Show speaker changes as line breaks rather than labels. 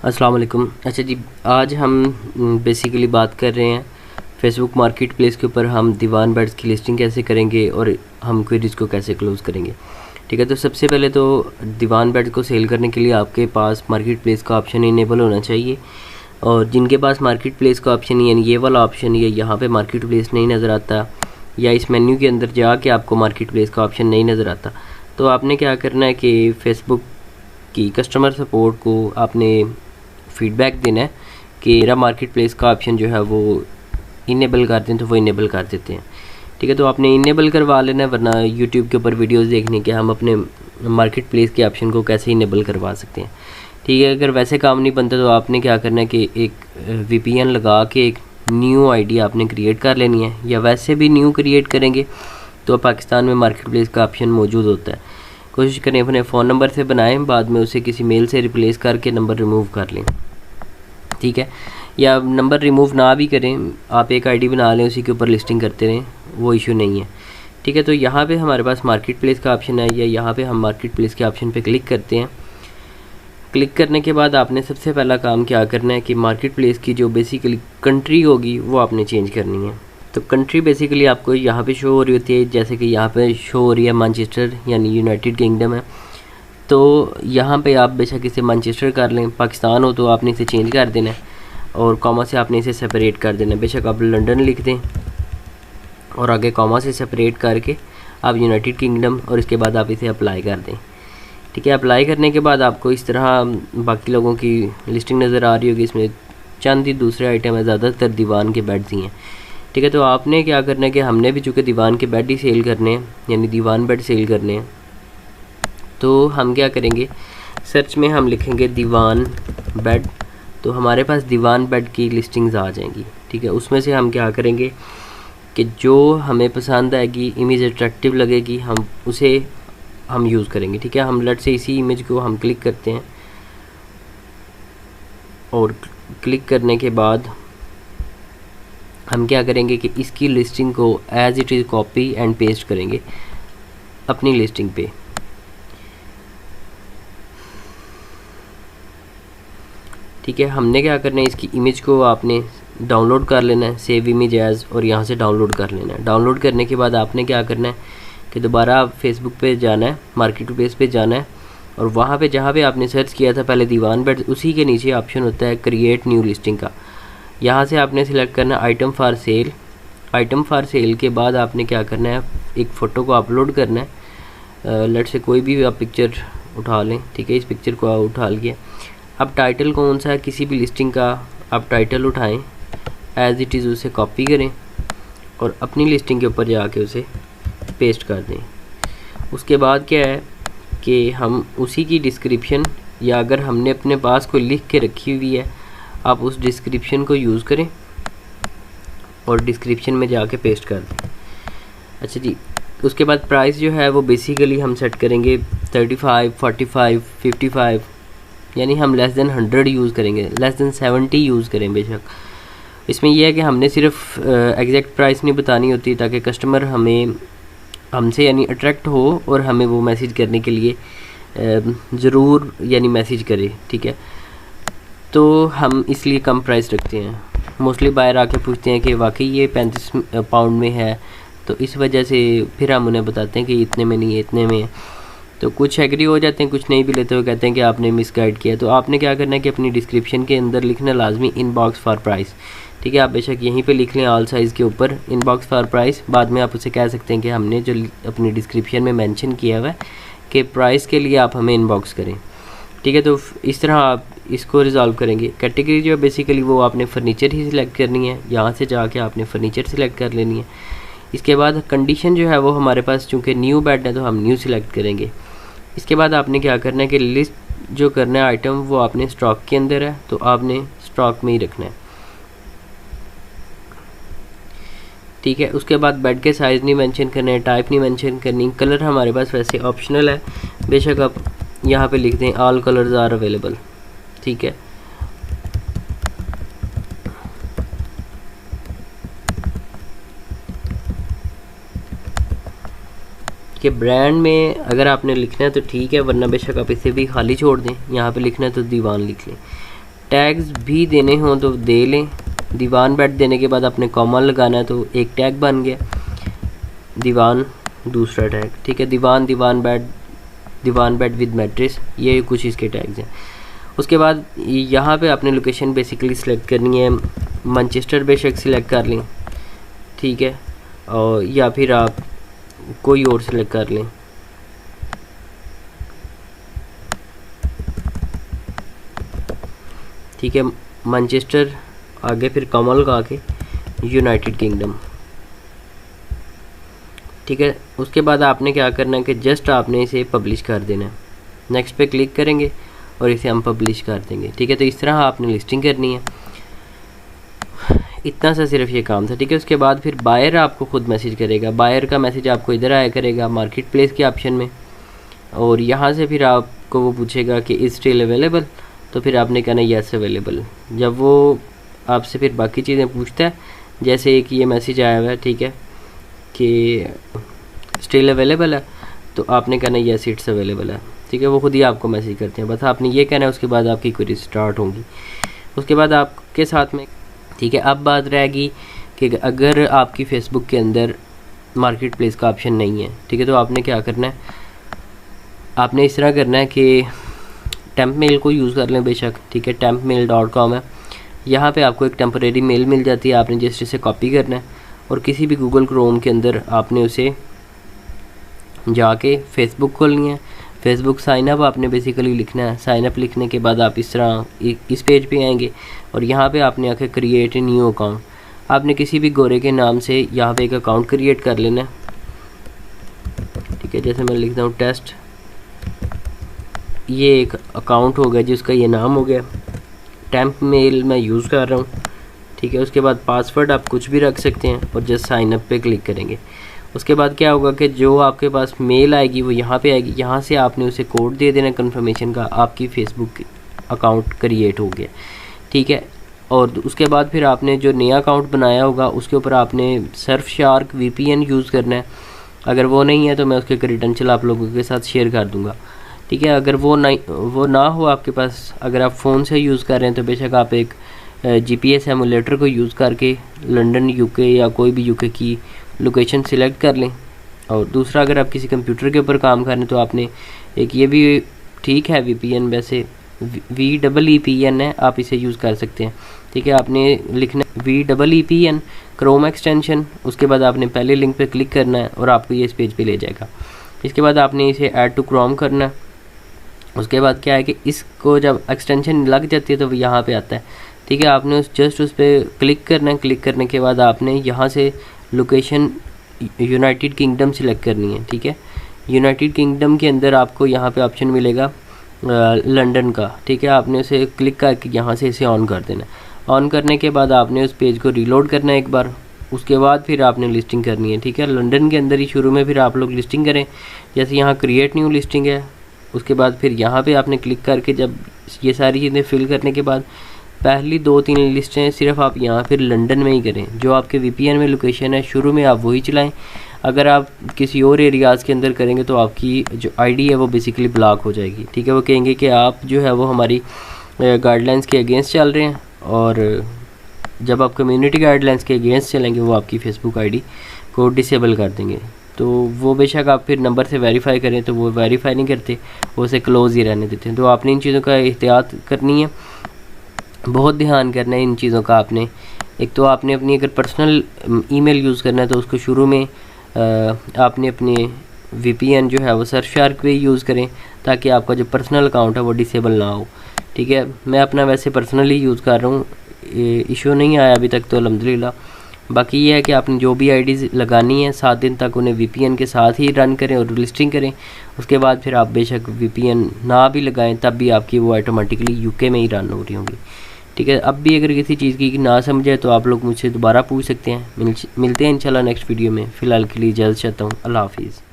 अस्सलाम वालेकुम। अच्छा जी, आज हम बेसिकली बात कर रहे हैं फेसबुक मार्केट प्लेस के ऊपर। हम दीवान बेड्स की लिस्टिंग कैसे करेंगे और हम क्वेरीज को कैसे क्लोज़ करेंगे। ठीक है, तो सबसे पहले तो दीवान बेड्स को सेल करने के लिए आपके पास मार्केट प्लेस का ऑप्शन इनेबल होना चाहिए। और जिनके पास मार्केट प्लेस का ऑप्शन यानी ये वाला ऑप्शन या यहाँ पे मार्केट प्लेस नहीं नज़र आता, या इस मेन्यू के अंदर जाके आपको मार्केट प्लेस का ऑप्शन नहीं नज़र आता, तो आपने क्या करना है कि फेसबुक की कस्टमर सपोर्ट को आपने फीडबैक देना है कि मेरा मार्केट प्लेस का ऑप्शन जो है वो इनेबल कर दें, तो वो इनेबल कर देते हैं। ठीक है, तो आपने इनेबल करवा लेना है, वरना यूट्यूब के ऊपर वीडियोस देखने के हम अपने मार्केट प्लेस के ऑप्शन को कैसे इनेबल करवा सकते हैं। ठीक है, अगर वैसे काम नहीं बनता तो आपने क्या करना है कि एक VPN लगा के एक न्यू आईडी आपने क्रिएट कर लेनी है, या वैसे भी न्यू क्रिएट करेंगे तो पाकिस्तान में मार्केट प्लेस का ऑप्शन मौजूद होता है। कोशिश करें अपने फ़ोन नंबर से बनाएं, बाद में उसे किसी मेल से रिप्लेस करके नंबर रिमूव कर लें। ठीक है, या नंबर रिमूव ना भी करें, आप एक आईडी बना लें, उसी के ऊपर लिस्टिंग करते रहें, वो इशू नहीं है। ठीक है, तो यहाँ पे हमारे पास मार्केट प्लेस का ऑप्शन है, या यहाँ पे हम मार्केट प्लेस के ऑप्शन पे क्लिक करते हैं। क्लिक करने के बाद आपने सबसे पहला काम क्या करना है कि मार्केट प्लेस की जो बेसिकली कंट्री होगी वो आपने चेंज करनी है। तो कंट्री बेसिकली आपको यहाँ पे शो हो रही होती है, जैसे कि यहाँ पे शो हो रही है मैनचेस्टर यानी यूनाइटेड किंगडम है। तो यहाँ पे आप बेशक इसे मैनचेस्टर कर लें, पाकिस्तान हो तो आपने इसे चेंज कर देना है और कॉमा से आपने इसे सेपरेट कर देना है। बेशक आप लंदन लिख दें और आगे कॉमा से सेपरेट करके आप यूनाइटेड किंगडम और इसके बाद आप इसे अप्लाई कर दें। ठीक है, अप्लाई करने के बाद आपको इस तरह बाकी लोगों की लिस्टिंग नज़र आ रही होगी। इसमें चंद ही दूसरे आइटम है, ज़्यादातर दीवान के बेड्स ही हैं। ठीक है, तो आपने क्या करना है कि हमने भी चूँकि दीवान के बेड ही सेल करने हैं, यानी दीवान बेड सेल करने हैं, तो हम क्या करेंगे, सर्च में हम लिखेंगे दीवान बेड, तो हमारे पास दीवान बेड की लिस्टिंग्स आ जाएंगी। ठीक है, उसमें से हम क्या करेंगे कि जो हमें पसंद आएगी, इमेज अट्रैक्टिव लगेगी, हम उसे हम यूज़ करेंगे। ठीक है, हम लट से इसी इमेज को हम क्लिक करते हैं और क्लिक करने के बाद हम क्या करेंगे कि इसकी लिस्टिंग को as it is copy and paste करेंगे अपनी लिस्टिंग पे। ठीक है, हमने क्या करना है, इसकी इमेज को आपने डाउनलोड कर लेना है, सेव इमेज एज, और यहाँ से डाउनलोड कर लेना है। डाउनलोड करने के बाद आपने क्या करना है कि दोबारा आप फेसबुक पे जाना है, मार्केट प्लेस पे जाना है, और वहाँ पे जहाँ पे आपने सर्च किया था पहले दीवान बेड, उसी के नीचे ऑप्शन होता है क्रिएट न्यू लिस्टिंग का। यहाँ से आपने सिलेक्ट करना है item for sale. Item for sale के बाद आपने क्या करना है, एक फ़ोटो को अपलोड करना है। लेट से कोई भी आप पिक्चर उठा लें। ठीक है, इस पिक्चर को उठा लिया। अब टाइटल कौन सा है, किसी भी लिस्टिंग का आप टाइटल उठाएं, एज इट इज़ उसे कॉपी करें और अपनी लिस्टिंग के ऊपर जाके उसे पेस्ट कर दें। उसके बाद क्या है कि हम उसी की डिस्क्रिप्शन, या अगर हमने अपने पास कोई लिख के रखी हुई है, आप उस डिस्क्रिप्शन को यूज़ करें और डिस्क्रिप्शन में जाके पेस्ट कर दें। अच्छा जी, उसके बाद प्राइस जो है वो बेसिकली हम सेट करेंगे 35, 45, 55, यानी हम लेस देन 100 यूज़ करेंगे, लेस देन 70 यूज़ करें बेशक। इसमें यह है कि हमने सिर्फ एग्जैक्ट प्राइस नहीं बतानी होती, ताकि कस्टमर हमसे यानी अट्रैक्ट हो और हमें वो मैसेज करने के लिए ज़रूर यानी मैसेज करे। ठीक है, तो हम इसलिए कम प्राइस रखते हैं। मोस्टली बायर आके पूछते हैं कि वाकई ये 35 पाउंड में है, तो इस वजह से फिर हम उन्हें बताते हैं कि इतने में नहीं है, इतने में है। तो कुछ एग्री हो जाते हैं, कुछ नहीं भी लेते हुए कहते हैं कि आपने मिसगाइड किया। तो आपने क्या करना है कि अपनी डिस्क्रिप्शन के अंदर लिखना लाजमी इनबॉक्स फॉर प्राइस। ठीक है, आप बेशक यहीं पे लिख लें ऑल साइज़ के ऊपर इनबॉक्स फॉर प्राइस। बाद में आप उसे कह सकते हैं कि हमने जो अपनी डिस्क्रिप्शन में मेंशन किया हुआ है कि प्राइस के लिए आप हमें इनबॉक्स करें। ठीक है, तो इस तरह आप इसको रिजॉल्व करेंगे। कैटेगरी जो है बेसिकली वो आपने फर्नीचर ही सिलेक्ट करनी है, यहाँ से जाके आपने फर्नीचर सिलेक्ट कर लेनी है। इसके बाद कंडीशन जो है वो हमारे पास चूँकि न्यू बेड है तो हम न्यू सिलेक्ट करेंगे। इसके बाद आपने क्या करना है कि लिस्ट जो करना है आइटम वो आपने स्टॉक के अंदर है, तो आपने स्टॉक में ही रखना है। ठीक है, उसके बाद बेड के साइज़ नहीं मेंशन करना है, टाइप नहीं मेंशन करनी, कलर हमारे पास वैसे ऑप्शनल है, बेशक आप यहाँ पे लिख दें ऑल कलर्स आर अवेलेबल। ठीक है, कि ब्रांड में अगर आपने लिखना है तो ठीक है, वरना बेशक आप इसे भी खाली छोड़ दें। यहाँ पे लिखना है तो दीवान लिख लें। टैग्स भी देने हों तो दे लें। दीवान बेड देने के बाद आपने कॉमा लगाना है तो एक टैग बन गया, दीवान दूसरा टैग, ठीक है। दीवान बेड विद मैट्रेस, ये कुछ इसके टैग्स हैं। उसके बाद यहाँ पे आपने लोकेशन बेसिकली सिलेक्ट करनी है, मैनचेस्टर बेशक सिलेक्ट कर लें, ठीक है, और या फिर आप कोई और सिलेक्ट कर लें। ठीक है, मैनचेस्टर, आगे फिर कॉमा लगा के यूनाइटेड किंगडम, ठीक है। उसके बाद आपने क्या करना है कि जस्ट आपने इसे पब्लिश कर देना है। नेक्स्ट पे क्लिक करेंगे और इसे हम पब्लिश कर देंगे, ठीक है। तो इस तरह आपने लिस्टिंग करनी है, इतना सा सिर्फ ये काम था, ठीक है। उसके बाद फिर बायर आपको खुद मैसेज करेगा, बायर का मैसेज आपको इधर आया करेगा मार्केट प्लेस के ऑप्शन में, और यहाँ से फिर आपको वो पूछेगा कि इज़ स्टिल अवेलेबल, तो फिर आपने कहना येस अवेलेबल। जब वो आपसे फिर बाकी चीज़ें पूछता है, जैसे एक ये मैसेज आया हुआ है, ठीक है, कि स्टिल अवेलेबल है, तो आपने कहना येस इट्स अवेलेबल है, ठीक है। वो खुद ही आपको मैसेज करते हैं, बस आपने ये कहना है, उसके बाद आपकी क्वेरी स्टार्ट होगी। उसके बाद आपके साथ में, ठीक है, अब बात रहेगी कि अगर आपकी फ़ेसबुक के अंदर मार्केट प्लेस का ऑप्शन नहीं है, ठीक है, तो आपने क्या करना है, आपने इस तरह करना है कि टेम्प मेल को यूज़ कर लें बेशक, ठीक है। tempmail.com है, यहाँ पे आपको एक टेम्परेरी मेल मिल जाती है, आपने जस्ट इसे कॉपी करना है और किसी भी गूगल क्रोम के अंदर आपने उसे जाके फेसबुक खोलनी है। फेसबुक साइन अप आपने बेसिकली लिखना है। साइन अप लिखने के बाद आप इस तरह इस पेज पे आएंगे और यहाँ पे आपने आके क्रिएट ए न्यू अकाउंट, आपने किसी भी गोरे के नाम से यहाँ पे एक अकाउंट क्रिएट कर लेना है, ठीक है। जैसे मैं लिखता हूँ टेस्ट, ये एक अकाउंट हो गया जिसका ये नाम हो गया, टेम्प मेल मैं यूज़ कर रहा हूँ, ठीक है। उसके बाद पासवर्ड आप कुछ भी रख सकते हैं और जस्ट साइन अप पे क्लिक करेंगे। उसके बाद क्या होगा कि जो आपके पास मेल आएगी वो यहाँ पे आएगी, यहाँ से आपने उसे कोड दे देना कंफर्मेशन का, आपकी फ़ेसबुक अकाउंट क्रिएट हो गया, ठीक है। और उसके बाद फिर आपने जो नया अकाउंट बनाया होगा उसके ऊपर आपने सर्फशार्क VPN यूज़ करना है। अगर वो नहीं है तो मैं उसके क्रेडेंशियल आप लोगों के साथ शेयर कर दूँगा, ठीक है। अगर वो ना हो आपके पास, अगर आप फ़ोन से यूज़ कर रहे हैं तो बेशक आप एक GPS एमुलेटर को यूज़ करके लंदन UK या कोई भी UK की लोकेशन सिलेक्ट कर लें। और दूसरा, अगर आप किसी कंप्यूटर के ऊपर काम कर रहे हैं तो आपने एक ये भी ठीक है VPN, वैसे VEEPN है, आप इसे यूज़ कर सकते हैं, ठीक है। आपने लिखना VEEPN क्रोम एक्सटेंशन, उसके बाद आपने पहले लिंक पे क्लिक करना है और आपको ये इस पेज पे ले जाएगा। इसके बाद आपने इसे ऐड टू क्रोम करना है। उसके बाद क्या है कि इसको जब एक्सटेंशन लग जाती है तो वो यहाँ पे आता है, ठीक है। आपने जस्ट उस पर क्लिक करना है। क्लिक करने के बाद आपने यहाँ से लोकेशन यूनाइटेड किंगडम सिलेक्ट करनी है, ठीक है। यूनाइटेड किंगडम के अंदर आपको यहाँ पे ऑप्शन मिलेगा लंदन का, ठीक है। आपने उसे क्लिक करके यहाँ से इसे ऑन कर देना है। ऑन करने के बाद आपने उस पेज को रीलोड करना है एक बार, उसके बाद फिर आपने लिस्टिंग करनी है, ठीक है। लंदन के अंदर ही शुरू में फिर आप लोग लिस्टिंग करें, जैसे यहाँ क्रिएट न्यू लिस्टिंग है। उसके बाद फिर यहाँ पे आपने क्लिक करके जब ये सारी चीज़ें फिल करने के बाद पहली 2-3 लिस्टें सिर्फ आप यहाँ फिर लंदन में ही करें, जो आपके VPN में लोकेशन है शुरू में आप वही चलाएं। अगर आप किसी और एरियाज़ के अंदर करेंगे तो आपकी जो ID है वो बेसिकली ब्लॉक हो जाएगी, ठीक है। वो कहेंगे कि आप जो है वो हमारी गाइडलाइंस के अगेंस्ट चल रहे हैं, और जब आप कम्युनिटी गाइडलाइंस के अगेंस्ट चलेंगे वो आपकी फ़ेसबुक ID को डिसेबल कर देंगे। तो वो बेशक आप फिर नंबर से वेरीफाई करें तो वो वेरीफाई नहीं करते, वो उसे क्लोज़ ही रहने देते हैं। तो आपने इन चीज़ों का एहतियात करनी है, बहुत ध्यान करना है इन चीज़ों का। आपने एक तो आपने अपनी अगर पर्सनल ईमेल यूज़ करना है तो उसको शुरू में आपने अपने VPN जो है वो सर्फशार्क पे यूज़ करें, ताकि आपका जो पर्सनल अकाउंट है वो डिसेबल ना हो, ठीक है। मैं अपना वैसे पर्सनली यूज़ कर रहा हूँ, इशू नहीं आया अभी तक तो अल्हम्दुलिल्लाह। बाकी ये है कि आपने जो भी IDs लगानी है 7 दिन तक उन्हें VPN के साथ ही रन करें और लिस्टिंग करें। उसके बाद फिर आप बेशक VPN ना भी लगाएं तब भी आपकी वो ऑटोमेटिकली UK में ही रन हो रही होंगी, ठीक है। अब भी अगर किसी चीज़ की ना समझे तो आप लोग मुझसे दोबारा पूछ सकते हैं। मिलते हैं इंशाल्लाह नेक्स्ट वीडियो में। फ़िलहाल के लिए इजाज़त चाहता हूँ। अल्लाह हाफिज़।